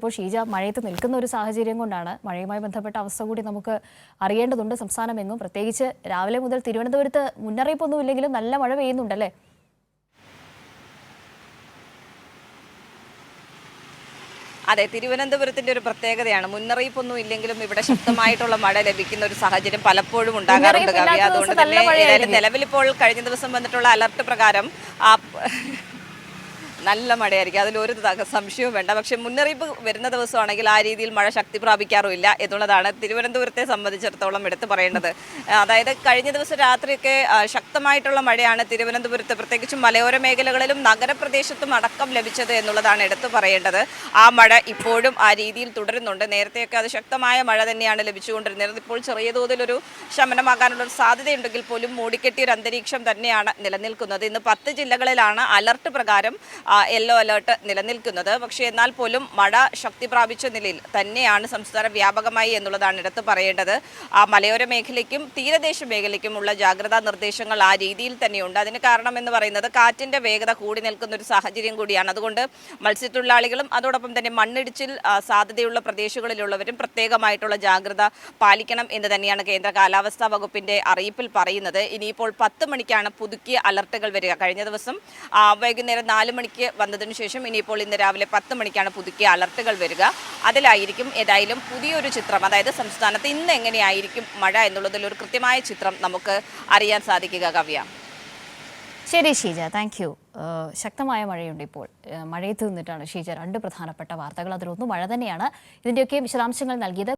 ഇപ്പോൾ ഷീജ മഴയത്ത് നിൽക്കുന്ന ഒരു സാഹചര്യം കൊണ്ടാണ് മഴയുമായി ബന്ധപ്പെട്ട അവസ്ഥ കൂടി നമുക്ക് അറിയേണ്ടതുണ്ട്. സംസ്ഥാനമെങ്ങും പ്രത്യേകിച്ച് രാവിലെ മുതൽ തിരുവനന്തപുരത്ത് മുന്നറിയിപ്പൊന്നും ഇല്ലെങ്കിലും നല്ല മഴ പെയ്യുന്നുണ്ടല്ലേ? അതെ, തിരുവനന്തപുരത്തിന്റെ ഒരു പ്രത്യേകതയാണ് മുന്നറിയിപ്പൊന്നും ഇല്ലെങ്കിലും ഇവിടെ ശക്തമായിട്ടുള്ള മഴ ലഭിക്കുന്ന ഒരു സാഹചര്യം പലപ്പോഴും ഉണ്ടാകാറുണ്ട് കവ്യ. അതുകൊണ്ട് തന്നെ ഏതായാലും നിലവിലിപ്പോൾ കഴിഞ്ഞ ദിവസം വന്നിട്ടുള്ള അലർട്ട് പ്രകാരം നല്ല മഴയായിരിക്കും, അതിലൊരു സംശയവും വേണ്ട. പക്ഷെ മുന്നറിയിപ്പ് വരുന്ന ദിവസമാണെങ്കിൽ ആ രീതിയിൽ മഴ ശക്തി പ്രാപിക്കാറുമില്ല എന്നുള്ളതാണ് തിരുവനന്തപുരത്തെ സംബന്ധിച്ചിടത്തോളം എടുത്തു പറയേണ്ടത്. അതായത് കഴിഞ്ഞ ദിവസം രാത്രിയൊക്കെ ശക്തമായിട്ടുള്ള മഴയാണ് തിരുവനന്തപുരത്ത് പ്രത്യേകിച്ചും മലയോര മേഖലകളിലും നഗരപ്രദേശത്തും അടക്കം ലഭിച്ചത് എന്നുള്ളതാണ് എടുത്തു പറയേണ്ടത്. ആ മഴ ഇപ്പോഴും ആ രീതിയിൽ തുടരുന്നുണ്ട്. നേരത്തെയൊക്കെ അത് ശക്തമായ മഴ തന്നെയാണ് ലഭിച്ചുകൊണ്ടിരുന്നത്. ഇപ്പോൾ ചെറിയ തോതിലൊരു ശമനമാകാനുള്ള ഒരു സാധ്യതയുണ്ടെങ്കിൽ പോലും മൂടിക്കെട്ടിയൊരു അന്തരീക്ഷം തന്നെയാണ് നിലനിൽക്കുന്നത്. ഇന്ന് 10 ജില്ലകളിലാണ് അലർട്ട് പ്രകാരം യെല്ലോ അലേർട്ട് നിലനിൽക്കുന്നത്. പക്ഷേ എന്നാൽ പോലും മഴ ശക്തി പ്രാപിച്ച നിലയിൽ തന്നെയാണ് സംസ്ഥാന വ്യാപകമായി എന്നുള്ളതാണ് എടുത്ത് പറയേണ്ടത്. മലയോര മേഖലയ്ക്കും തീരദേശ മേഖലയ്ക്കുമുള്ള ജാഗ്രതാ നിർദ്ദേശങ്ങൾ ആ രീതിയിൽ തന്നെയുണ്ട്. അതിന് കാരണം എന്ന് പറയുന്നത് കാറ്റിൻ്റെ വേഗത കൂടി നിൽക്കുന്ന ഒരു സാഹചര്യം കൂടിയാണ്. അതുകൊണ്ട് മത്സ്യത്തൊഴിലാളികളും അതോടൊപ്പം തന്നെ മണ്ണിടിച്ചിൽ സാധ്യതയുള്ള പ്രദേശങ്ങളിലുള്ളവരും പ്രത്യേകമായിട്ടുള്ള ജാഗ്രത പാലിക്കണം എന്ന് തന്നെയാണ് കേന്ദ്ര കാലാവസ്ഥാ വകുപ്പിൻ്റെ അറിയിപ്പിൽ പറയുന്നത്. ഇനിയിപ്പോൾ 10 മണിക്കാണ് പുതുക്കിയ അലർട്ടുകൾ വരിക. കഴിഞ്ഞ ദിവസം വൈകുന്നേരം 4 മണിക്ക് വന്നതിനു ശേഷം ഇനിയിപ്പോൾ ഇന്ന് രാവിലെ 10 മണിക്കാണ് പുതുക്കിയ അലർട്ടുകൾ വരിക. അതിലായിരിക്കും ഏതായാലും പുതിയൊരു ചിത്രം, അതായത് സംസ്ഥാനത്ത് ഇന്ന് എങ്ങനെയായിരിക്കും മഴ എന്നുള്ളതിൽ ഒരു കൃത്യമായ ചിത്രം നമുക്ക് അറിയാൻ സാധിക്കുക കവ്യ. ശരി ഷീജ, താങ്ക് യു. ശക്തമായ മഴയുണ്ട് ഇപ്പോൾ. മഴയത്ത് നിന്നിട്ടാണ് ഷീജ 2 പ്രധാനപ്പെട്ട വാർത്തകൾ, അതിലൊന്നും മഴ തന്നെയാണ്. ഇതിൻ്റെയൊക്കെ വിശദാംശങ്ങൾ നൽകിയത്.